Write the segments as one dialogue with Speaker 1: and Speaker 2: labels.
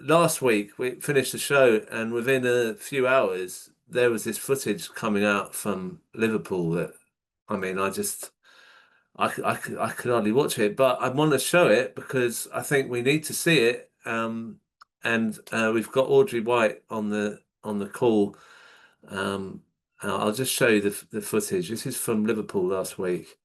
Speaker 1: last week we finished the show, and within a few hours there was this footage coming out from Liverpool that, I mean, I could hardly watch it, but I want to show it because I think we need to see it. And we've got Audrey White on the call. I'll just show you the footage. This is from Liverpool last week.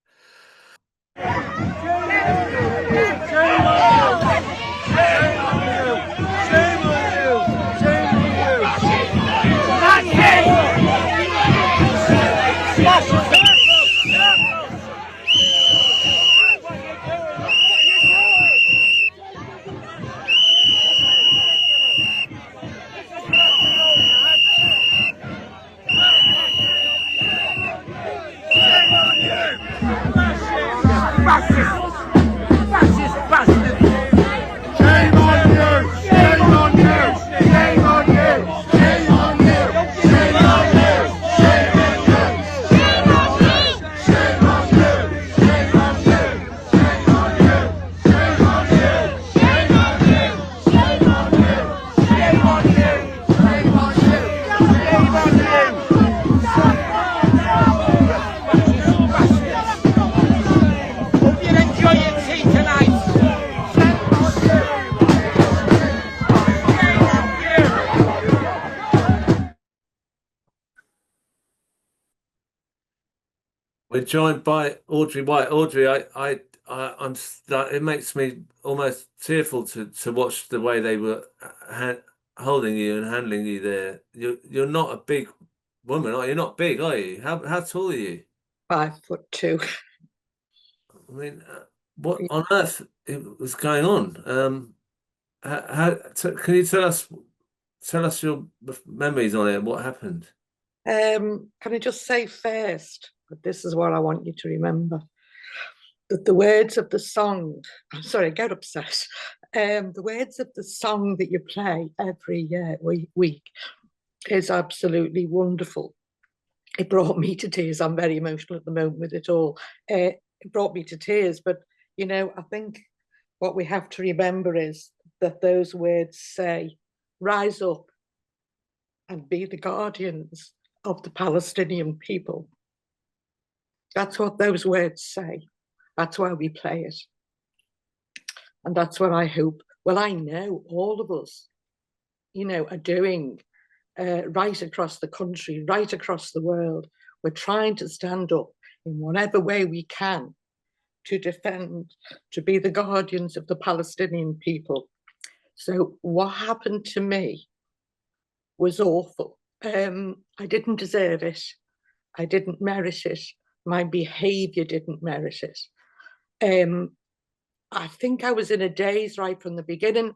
Speaker 1: We're joined by Audrey White. Audrey, I'm. It makes me almost tearful to watch the way they were holding you and handling you there. You're not a big woman, are you? You're not big, are you? How tall are you?
Speaker 2: 5'2".
Speaker 1: I mean, what on earth was going on? Can you tell us your memories on it? What happened?
Speaker 2: Can I just say first, that this is what I want you to remember, that the words of the song, I'm sorry, I get upset, the words of the song that you play every week is absolutely wonderful. It brought me to tears. I'm very emotional at the moment with it all. It brought me to tears, but, you know, I think what we have to remember is that those words say, rise up and be the guardians of the Palestinian people. That's what those words say. That's why we play it. And that's what I hope, well, I know all of us, you know, are doing right across the country, right across the world. We're trying to stand up in whatever way we can to defend, to be the guardians of the Palestinian people. So what happened to me was awful. I didn't deserve it. I didn't merit it. My behavior didn't merit it. I think I was in a daze right from the beginning.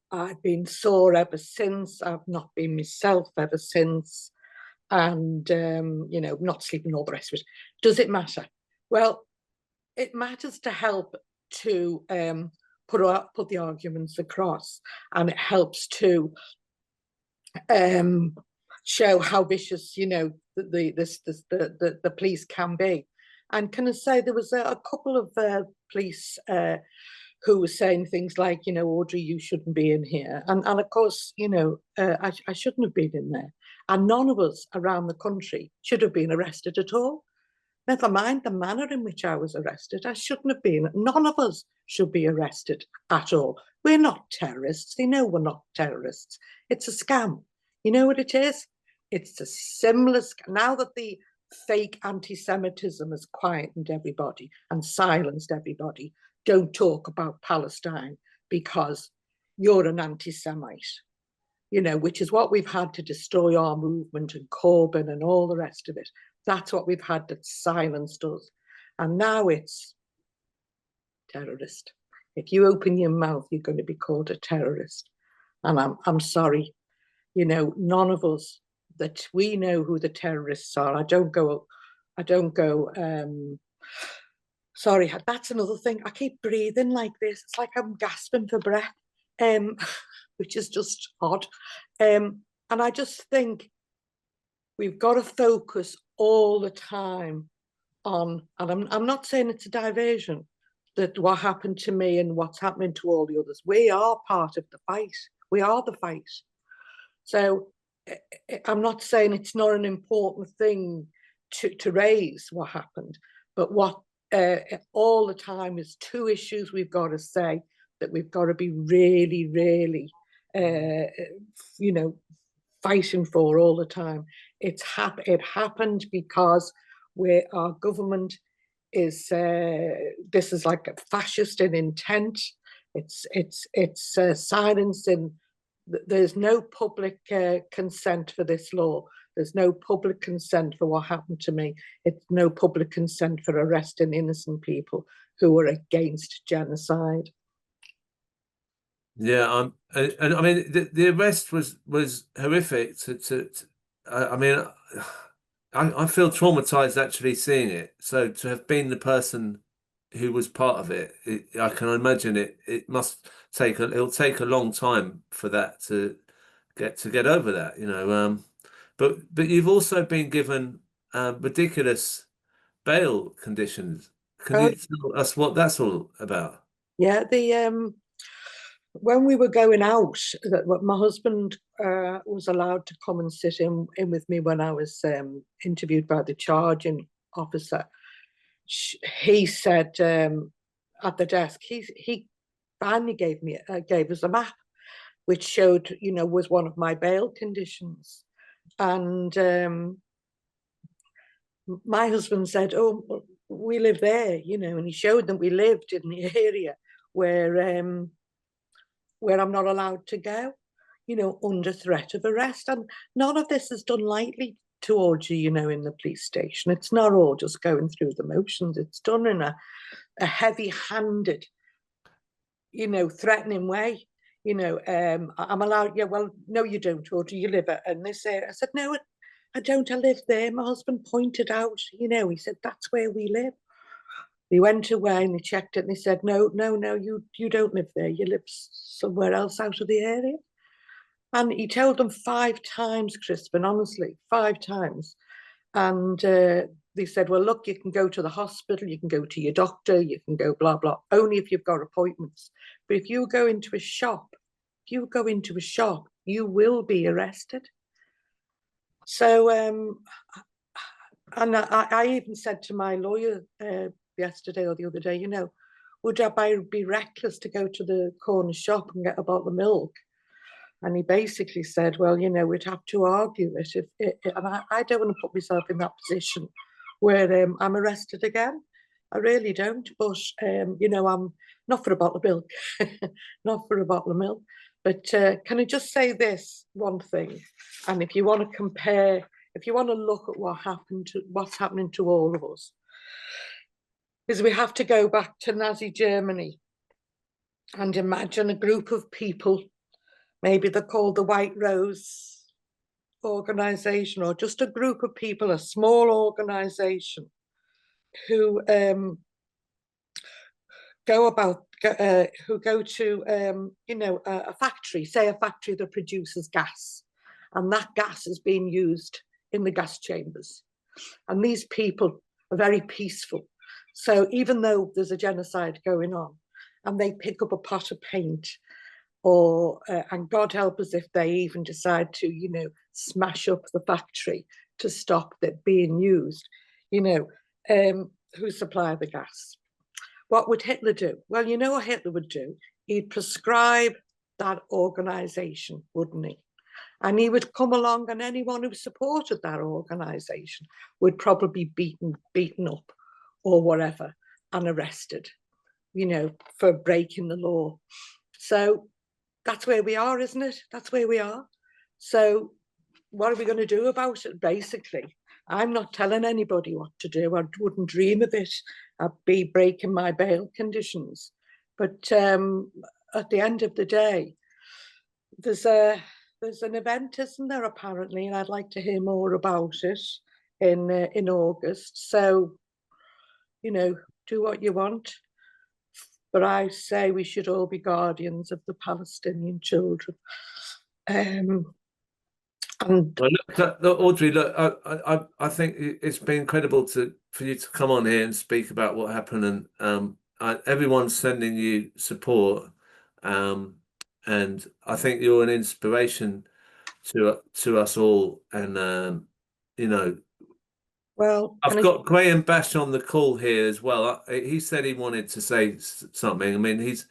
Speaker 2: I've been sore ever since. I've not been myself ever since. And, you know, not sleeping, all the rest of it. Does it matter? Well, it matters to help to put the arguments across, and it helps to show how vicious, you know, the police can be. And can I say, there was a couple of police who were saying things like, you know, Audrey, you shouldn't be in here. And of course, you know, I shouldn't have been in there. And none of us around the country should have been arrested at all. Never mind the manner in which I was arrested. I shouldn't have been. None of us should be arrested at all. We're not terrorists. They know we're not terrorists. It's a scam. You know what it is? It's a similar scam. Now that the fake anti-Semitism has quietened everybody and silenced everybody, don't talk about Palestine because you're an anti-Semite, you know, which is what we've had to destroy our movement and Corbyn and all the rest of it. That's what we've had that silenced us. And now it's terrorist. If you open your mouth, you're going to be called a terrorist. And I'm sorry, you know, none of us, that we know who the terrorists are. I don't go, sorry, that's another thing. I keep breathing like this. It's like I'm gasping for breath, which is just odd. And I just think we've got to focus all the time on, and I'm not saying it's a diversion, that what happened to me and what's happening to all the others, we are part of the fight. We are the fight. So I'm not saying it's not an important thing to raise what happened, but what all the time is two issues we've got to say that we've got to be really, really, you know, fighting for all the time. It happened because our government is this is like a fascist in intent. It's silencing. There's no public consent for this law. There's no public consent for what happened to me. It's no public consent for arresting innocent people who are against genocide.
Speaker 1: Yeah, and I mean the arrest was horrific. I mean, I feel traumatized actually seeing it. So to have been the person who was part of it, I can imagine it must take it'll take a long time for that to get over that, you know. But you've also been given ridiculous bail conditions. Can you tell us what that's all about?
Speaker 2: Yeah, when we were going out, my husband was allowed to come and sit in with me when I was interviewed by the charging officer. He said at the desk, he finally gave us a map, which showed, you know, was one of my bail conditions. And my husband said, "Oh, we live there," you know, and he showed them we lived in the area where I'm not allowed to go, you know, under threat of arrest. And none of this is done lightly towards you, you know, in the police station. It's not all just going through the motions. It's done in a heavy-handed, you know, threatening way. You know, I'm allowed, yeah, well, no, you don't, Audrey, you live in this area. I said, no, I don't, I live there. My husband pointed out, you know, he said, that's where we live. They went away and they checked it and they said, no, you don't live there. You live somewhere else out of the area. And he told them 5 times, Crispin, honestly, 5 times. And they said, well, look, you can go to the hospital, you can go to your doctor, you can go blah, blah, only if you've got appointments. But if you go into a shop, you will be arrested. So, and I even said to my lawyer yesterday or the other day, you know, would I be reckless to go to the corner shop and get a bottle of milk? And he basically said, well, you know, we'd have to argue it. And I don't want to put myself in that position where I'm arrested again. I really don't. But, you know, I'm not for a bottle of milk, not for a bottle of milk. But can I just say this one thing? And if you want to compare, if you want to look at what's happening to all of us, is we have to go back to Nazi Germany and imagine a group of people, maybe they're called the White Rose organization, or just a group of people, a small organization who go to you know, a factory, say a factory that produces gas, and that gas is being used in the gas chambers, and these people are very peaceful. So even though there's a genocide going on, and they pick up a pot of paint, or and God help us if they even decide to, you know, smash up the factory to stop that being used, you know, who supply the gas. What would Hitler do? Well, you know what Hitler would do? He'd prescribe that organization, wouldn't he? And he would come along, and anyone who supported that organization would probably be beaten up or whatever and arrested, you know, for breaking the law. So that's where we are, isn't it? That's where we are. So what are we going to do about it, basically? I'm not telling anybody what to do. I wouldn't dream of it. I'd be breaking my bail conditions. But at the end of the day, there's an event, isn't there, apparently, and I'd like to hear more about it in August. So, you know, do what you want. But I say we should all be guardians of the Palestinian children. And
Speaker 1: well, look, Audrey, look, I think it's been incredible for you to come on here and speak about what happened, everyone's sending you support, and I think you're an inspiration to us all. And you know,
Speaker 2: Well,
Speaker 1: I've got Graham Bash on the call here as well. He said he wanted to say something. I mean, he's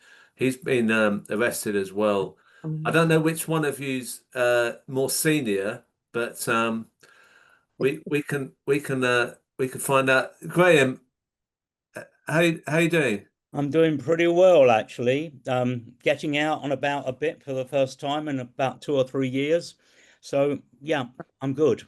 Speaker 1: been arrested as well. I don't know which one of you's more senior, but we can find out. Graham, how you doing?
Speaker 3: I'm doing pretty well, actually. Getting out and about a bit for the first time in about 2 or 3 years. So yeah, I'm good.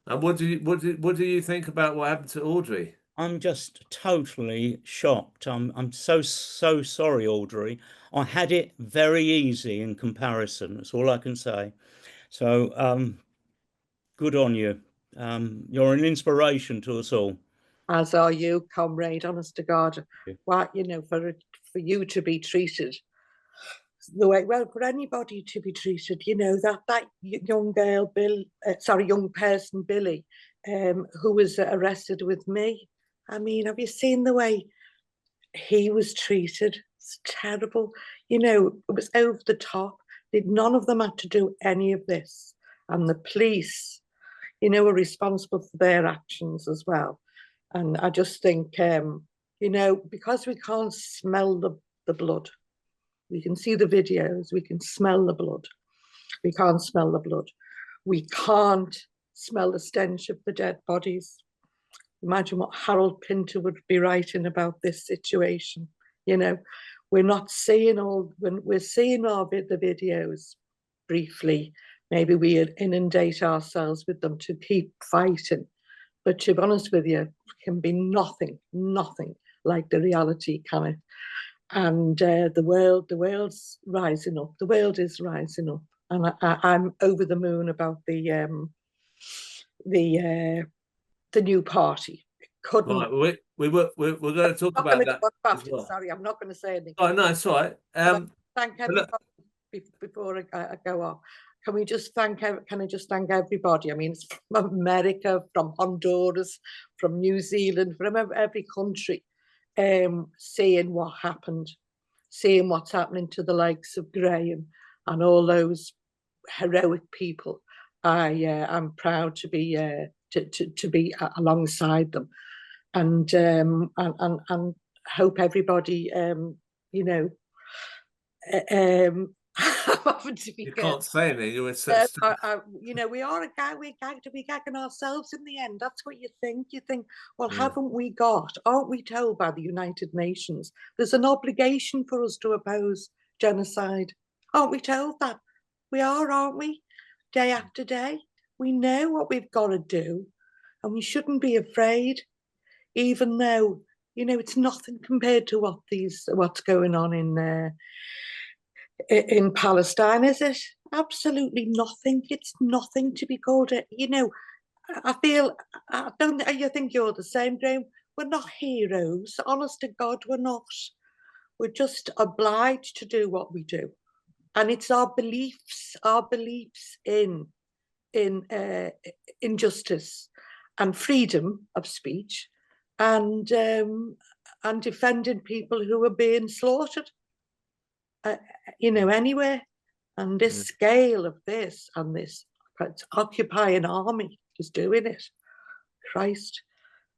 Speaker 1: And what do you think about what happened to Audrey?
Speaker 3: I'm just totally shocked. I'm so sorry, Audrey. I had it very easy in comparison. That's all I can say. So good on you. You're an inspiration to us all.
Speaker 2: as are you, comrade, honest to God. What, for you to be treated the way, well, for anybody to be treated, that young girl, young person, Billy, who was arrested with me. I mean, have you seen the way he was treated? It's terrible. It was over the top. None of them had to do any of this. And the police, were responsible for their actions as well. And I just think, because we can't smell the blood, we can see the videos, we can smell the blood. We can't smell the blood. We can't smell the stench of the dead bodies. Imagine what Harold Pinter would be writing about this situation. We're not seeing when we're seeing the videos briefly. Maybe we inundate ourselves with them to keep fighting. But to be honest with you, it can be nothing like the reality, can it? And the world's rising up. The world is rising up, and I'm over the moon about the new party. Couldn't.
Speaker 1: Right, we're going to talk about that as well.
Speaker 2: Sorry, I'm not going to say anything.
Speaker 1: Oh no, it's all right.
Speaker 2: Thank everybody before I go off. Can I just thank everybody? I mean, it's from America, from Honduras, from New Zealand, from every country, seeing what happened, seeing what's happening to the likes of Graham and all those heroic people. I'm proud to be alongside them, and hope everybody,
Speaker 1: you can't say anything. You were
Speaker 2: we're gagging ourselves in the end. That's what you think. You think, well, haven't we aren't we told by the United Nations there's an obligation for us to oppose genocide? Aren't we told that? We are, aren't we? Day after day, we know what we've got to do, and we shouldn't be afraid, even though it's nothing compared to what's going on in Palestine, is it? Absolutely nothing. It's nothing to be called it. I think you're the same, Graham. We're not heroes. Honest to God, we're not. We're just obliged to do what we do. And it's our beliefs in injustice and freedom of speech, and defending people who are being slaughtered. Anywhere. And this scale of this and this occupying army is doing it. Christ,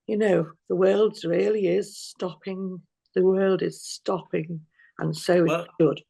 Speaker 2: the world really is stopping. The world is stopping, and so it should.